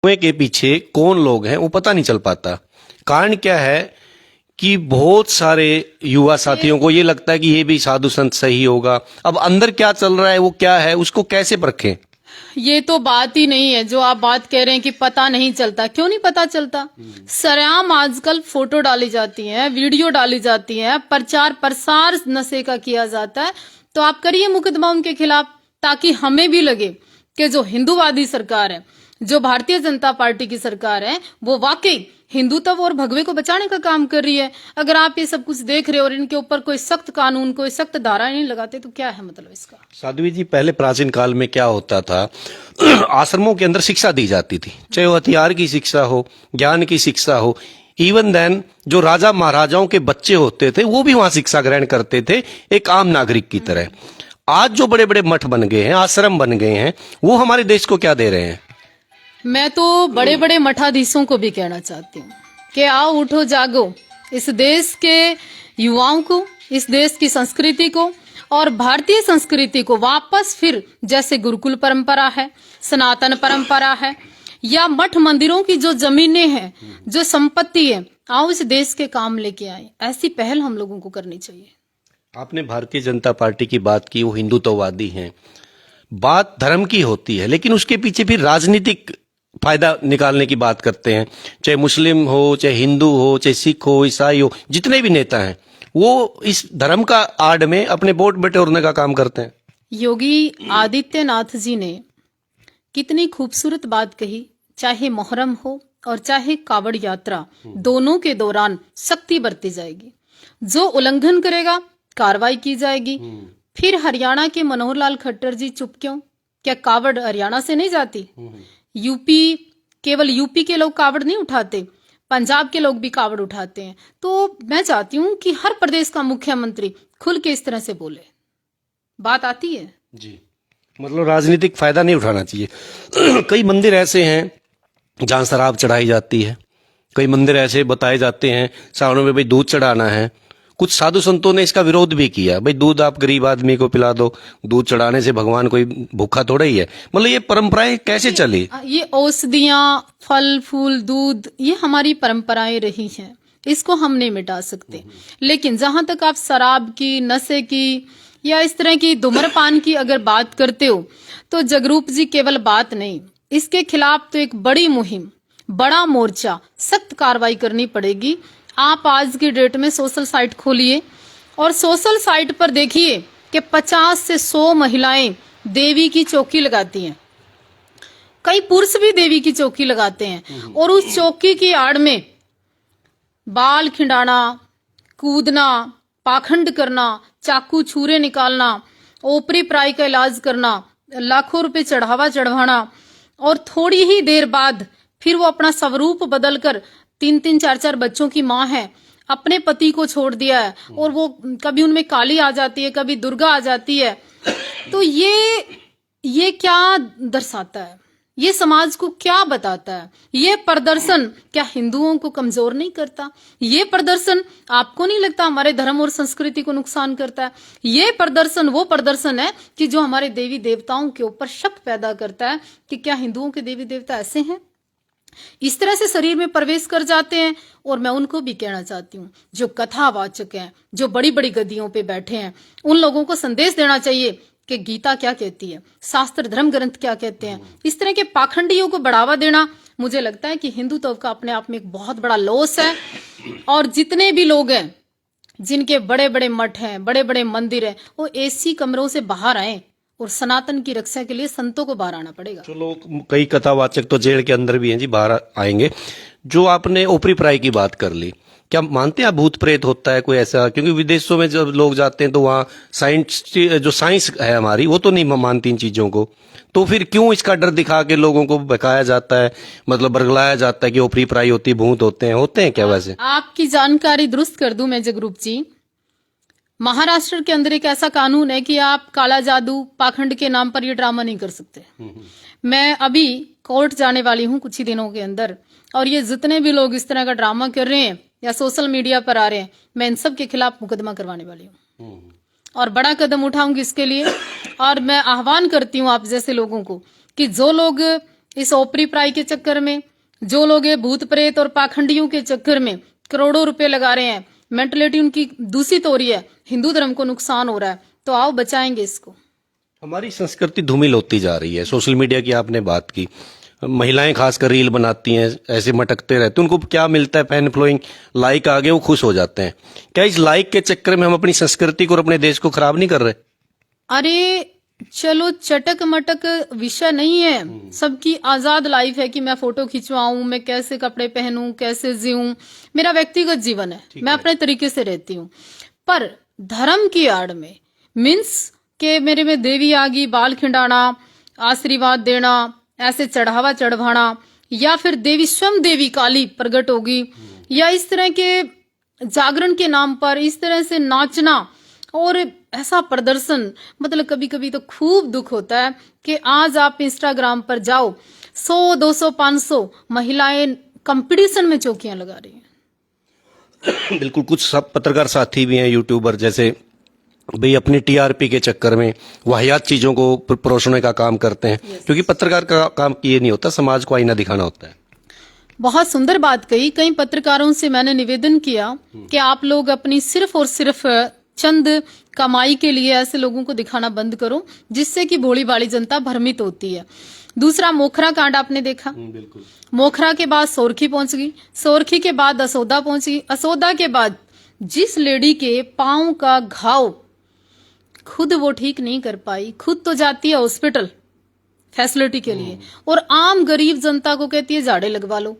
कुएं के पीछे कौन लोग हैं वो पता नहीं चल पाता। कारण क्या है कि बहुत सारे युवा साथियों को ये लगता है कि ये भी साधु संत सही होगा। अब अंदर क्या चल रहा है वो क्या है उसको कैसे परखें? ये तो बात ही नहीं है जो आप बात कह रहे हैं कि पता नहीं चलता। क्यों नहीं पता चलता? सरेआम आजकल फोटो डाली जाती है, वीडियो डाली जाती है, प्रचार प्रसार नशे का किया जाता है। तो आप करिए मुकदमा उनके खिलाफ, ताकि हमें भी लगे कि जो हिंदूवादी सरकार है, जो भारतीय जनता पार्टी की सरकार है, वो वाकई हिंदुत्व और भगवे को बचाने का काम कर रही है। अगर आप ये सब कुछ देख रहे हो और इनके ऊपर कोई सख्त कानून, कोई सख्त धारा नहीं लगाते, तो क्या है मतलब इसका? साध्वी जी, पहले प्राचीन काल में क्या होता था, आश्रमों के अंदर शिक्षा दी जाती थी, चाहे वो हथियार की शिक्षा हो, ज्ञान की शिक्षा हो। इवन देन जो राजा महाराजाओं के बच्चे होते थे वो भी वहां शिक्षा ग्रहण करते थे एक आम नागरिक की तरह। आज जो बड़े बड़े मठ बन गए हैं, आश्रम बन गए हैं, वो हमारे देश को क्या दे रहे हैं? मैं तो बड़े बड़े मठाधीशों को भी कहना चाहती हूँ कि आओ, उठो, जागो, इस देश के युवाओं को, इस देश की संस्कृति को और भारतीय संस्कृति को वापस फिर, जैसे गुरुकुल परंपरा है, सनातन परंपरा है, या मठ मंदिरों की जो जमीनें हैं, जो संपत्ति है, आओ इस देश के काम लेके आए। ऐसी पहल हम लोगों को करनी चाहिए। आपने भारतीय जनता पार्टी की बात की, वो हिंदुत्ववादी हैं। बात धर्म की होती है, लेकिन उसके पीछे फिर राजनीतिक फायदा निकालने की बात करते हैं। चाहे मुस्लिम हो, चाहे हिंदू हो, चाहे सिख हो, ईसाई हो, जितने भी नेता हैं वो इस धर्म का आड़ में अपने वोट बटोरने का काम करते हैं। योगी आदित्यनाथ जी ने कितनी खूबसूरत बात कही। चाहे मोहर्रम हो और चाहे कावड़ यात्रा, दोनों के दौरान सख्ती बरती जाएगी। जो उल्लंघन करेगा कार्रवाई की जाएगी। फिर हरियाणा के मनोहर लाल खट्टर जी चुप क्यों? क्या कावड़ हरियाणा से नहीं जाती? यूपी, केवल यूपी के लोग कावड़ नहीं उठाते, पंजाब के लोग भी कावड़ उठाते हैं। तो मैं चाहती हूँ कि हर प्रदेश का मुख्यमंत्री खुल के इस तरह से बोले। बात आती है जी, मतलब राजनीतिक फायदा नहीं उठाना चाहिए। कई मंदिर ऐसे हैं जहां शराब चढ़ाई जाती है, कई मंदिर ऐसे बताए जाते हैं सावनों में भाई दूध चढ़ाना है। कुछ साधु संतों ने इसका विरोध भी किया, भाई दूध आप गरीब आदमी को पिला दो, दूध चढ़ाने से भगवान कोई भूखा थोड़ा ही है। मतलब ये परंपराएं कैसे चली? ये औषधियां, फल फूल, दूध, ये हमारी परंपराएं रही हैं, इसको हम नहीं मिटा सकते। लेकिन जहां तक आप शराब की, नशे की या इस तरह की धूम्रपान की अगर बात करते हो, तो जगरूप जी केवल बात नहीं, इसके खिलाफ तो एक बड़ी मुहिम, बड़ा मोर्चा, सख्त कार्रवाई करनी पड़ेगी। आप आज की डेट में सोशल साइट खोलिए और सोशल साइट पर देखिए कि 50 से 100 महिलाएं देवी की चौकी लगाती हैं। कई पुरुष भी देवी की चौकी लगाते हैं और उस चौकी की आड़ में बाल खिंडाना, कूदना, पाखंड करना, चाकू छुरे निकालना, ओपरी प्राई का इलाज करना, लाखों रुपए चढ़ावा चढ़वाना, और थोड़ी ही देर बाद फिर वो अपना स्वरूप बदलकर 3-3, 4-4 बच्चों की माँ है, अपने पति को छोड़ दिया है, और वो कभी उनमें काली आ जाती है, कभी दुर्गा आ जाती है। तो ये क्या दर्शाता है? ये समाज को क्या बताता है? ये प्रदर्शन क्या हिंदुओं को कमजोर नहीं करता? ये प्रदर्शन आपको नहीं लगता हमारे धर्म और संस्कृति को नुकसान करता है? ये प्रदर्शन वो प्रदर्शन है कि जो हमारे देवी देवताओं के ऊपर शक पैदा करता है कि क्या हिंदुओं के देवी देवता ऐसे हैं? इस तरह से शरीर में प्रवेश कर जाते हैं। और मैं उनको भी कहना चाहती हूँ, जो कथावाचक हैं, जो बड़ी बड़ी गद्दियों पे बैठे हैं, उन लोगों को संदेश देना चाहिए कि गीता क्या कहती है, शास्त्र धर्म ग्रंथ क्या कहते हैं। इस तरह के पाखंडियों को बढ़ावा देना, मुझे लगता है कि हिंदुत्व का अपने आप में एक बहुत बड़ा लॉस है। और जितने भी लोग हैं जिनके बड़े बड़े मठ हैं, बड़े बड़े मंदिर हैं, वो एसी कमरों से बाहर आए और सनातन की रक्षा के लिए संतों को बाहर आना पड़ेगा। जो लोग, कई कथावाचक तो जेल के अंदर भी हैं जी, बाहर आएंगे। जो आपने ओपरी प्राई की बात कर ली, क्या मानते हैं आप भूत प्रेत होता है कोई ऐसा? क्योंकि विदेशों में जब लोग जाते हैं तो वहाँ साइंस है हमारी, वो तो नहीं मानती इन चीजों को। तो फिर क्यों इसका डर दिखा के लोगों को बहकाया जाता है, मतलब बरगलाया जाता है कि ओपरी प्राई होती, भूत होते हैं क्या? वैसे आपकी जानकारी दुरुस्त कर दूं मैं जगरूप जी, महाराष्ट्र के अंदर एक ऐसा कानून है कि आप काला जादू, पाखंड के नाम पर ये ड्रामा नहीं कर सकते। मैं अभी कोर्ट जाने वाली हूँ कुछ ही दिनों के अंदर, और ये जितने भी लोग इस तरह का ड्रामा कर रहे हैं या सोशल मीडिया पर आ रहे हैं, मैं इन सब के खिलाफ मुकदमा करवाने वाली हूँ और बड़ा कदम उठाऊंगी इसके लिए। और मैं आह्वान करती हूँ आप जैसे लोगों को कि जो लोग इस ओपरी प्राई के चक्कर में जो लोग ये भूत प्रेत और पाखंडियों के चक्कर में करोड़ों रुपए लगा रहे हैं, मेंटलिटी उनकी दूषित हो रही है, हिंदू धर्म को नुकसान हो रहा है, तो आओ बचाएंगे इसको। हमारी संस्कृति धूमिल होती जा रही है। सोशल मीडिया की आपने बात की, महिलाएं खासकर रील बनाती हैं, ऐसे मटकते रहते हैं, उनको क्या मिलता है? फैन फॉलोइंग, लाइक आ गए, वो खुश हो जाते हैं। क्या इस लाइक के चक्कर में हम अपनी संस्कृति को और अपने देश को खराब नहीं कर रहे? अरे चलो, चटक मटक विषय नहीं है, सबकी आजाद लाइफ है कि मैं फोटो खिंचवाऊं, मैं कैसे कपड़े पहनूं, कैसे जीऊं, मेरा व्यक्तिगत जीवन है, मैं अपने तरीके से रहती हूँ। पर धर्म की आड़ में मीन्स के मेरे में देवी आ गई, बाल खिंडाना, आशीर्वाद देना, ऐसे चढ़ावा चढ़वाना, या फिर देवी स्वयं देवी काली प्रकट होगी, या इस तरह के जागरण के नाम पर इस तरह से नाचना और ऐसा प्रदर्शन, मतलब कभी कभी तो खूब दुख होता है कि आज आप इंस्टाग्राम पर जाओ, 100, 200, 500 महिलाएं कंपटीशन में चौकियां लगा रही हैं। बिल्कुल। कुछ सब पत्रकार साथी भी हैं, यूट्यूबर जैसे, भाई अपनी टीआरपी के चक्कर में वाहियात चीजों को परोसने का काम करते हैं, क्योंकि पत्रकार का काम ये नहीं होता, समाज को आईना दिखाना होता है। बहुत सुंदर बात कही। कई पत्रकारों से मैंने निवेदन किया कि आप लोग अपनी सिर्फ और सिर्फ चंद कमाई के लिए ऐसे लोगों को दिखाना बंद करो, जिससे कि भोली भाली जनता भ्रमित होती है। दूसरा, मोखरा कांड आपने देखा, बिल्कुल। मोखरा के बाद सोरखी पहुंच गई, सोरखी के बाद असोदा पहुंची, असोदा के बाद जिस लेडी के पांव का घाव खुद वो ठीक नहीं कर पाई, खुद तो जाती है हॉस्पिटल फैसिलिटी के लिए और आम गरीब जनता को कहती है झाड़े लगवा लो।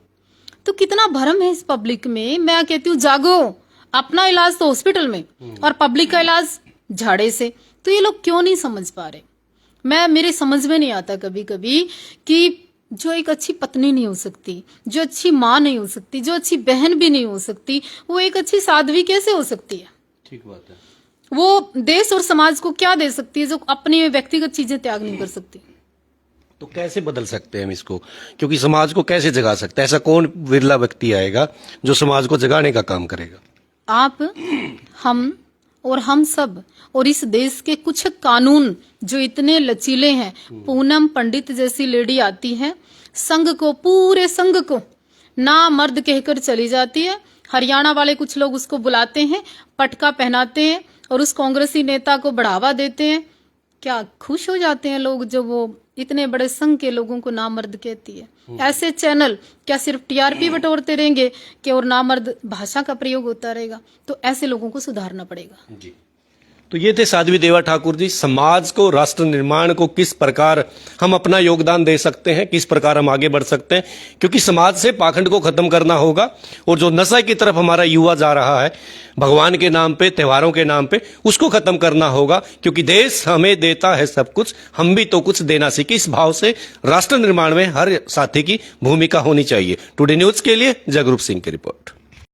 तो कितना भ्रम है इस पब्लिक में। मैं कहती हूँ जागो, अपना इलाज तो हॉस्पिटल में और पब्लिक का इलाज झाड़े से। तो ये लोग क्यों नहीं समझ पा रहे? मेरे समझ में नहीं आता कभी कभी कि जो एक अच्छी पत्नी नहीं हो सकती, जो अच्छी माँ नहीं हो सकती, जो अच्छी बहन भी नहीं हो सकती, वो एक अच्छी साध्वी कैसे हो सकती है? ठीक बात है। वो देश और समाज को क्या दे सकती है जो अपनी व्यक्तिगत चीजें त्याग नहीं कर सकती? तो कैसे बदल सकते हैं हम इसको? क्योंकि समाज को कैसे जगा सकते हैं? ऐसा कौन विरला व्यक्ति आएगा जो समाज को जगाने का काम करेगा? आप, हम और हम सब, और इस देश के कुछ कानून जो इतने लचीले हैं। पूनम पंडित जैसी लेडी आती है, संघ को, पूरे संघ को ना मर्द कहकर चली जाती है। हरियाणा वाले कुछ लोग उसको बुलाते हैं, पटका पहनाते हैं और उस कांग्रेसी नेता को बढ़ावा देते हैं। क्या खुश हो जाते हैं लोग जब वो इतने बड़े संघ के लोगों को नामर्द कहती है? ऐसे चैनल क्या सिर्फ टीआरपी बटोरते रहेंगे कि और नामर्द भाषा का प्रयोग होता रहेगा? तो ऐसे लोगों को सुधारना पड़ेगा। जी। तो ये थे साध्वी देवा ठाकुर जी। समाज को, राष्ट्र निर्माण को किस प्रकार हम अपना योगदान दे सकते हैं, किस प्रकार हम आगे बढ़ सकते हैं, क्योंकि समाज से पाखंड को खत्म करना होगा। और जो नशा की तरफ हमारा युवा जा रहा है, भगवान के नाम पे, त्योहारों के नाम पे, उसको खत्म करना होगा, क्योंकि देश हमें देता है सब कुछ, हम भी तो कुछ देना सीखें। इस भाव से राष्ट्र निर्माण में हर साथी की भूमिका होनी चाहिए। टुडे न्यूज के लिए जगरूप सिंह की रिपोर्ट।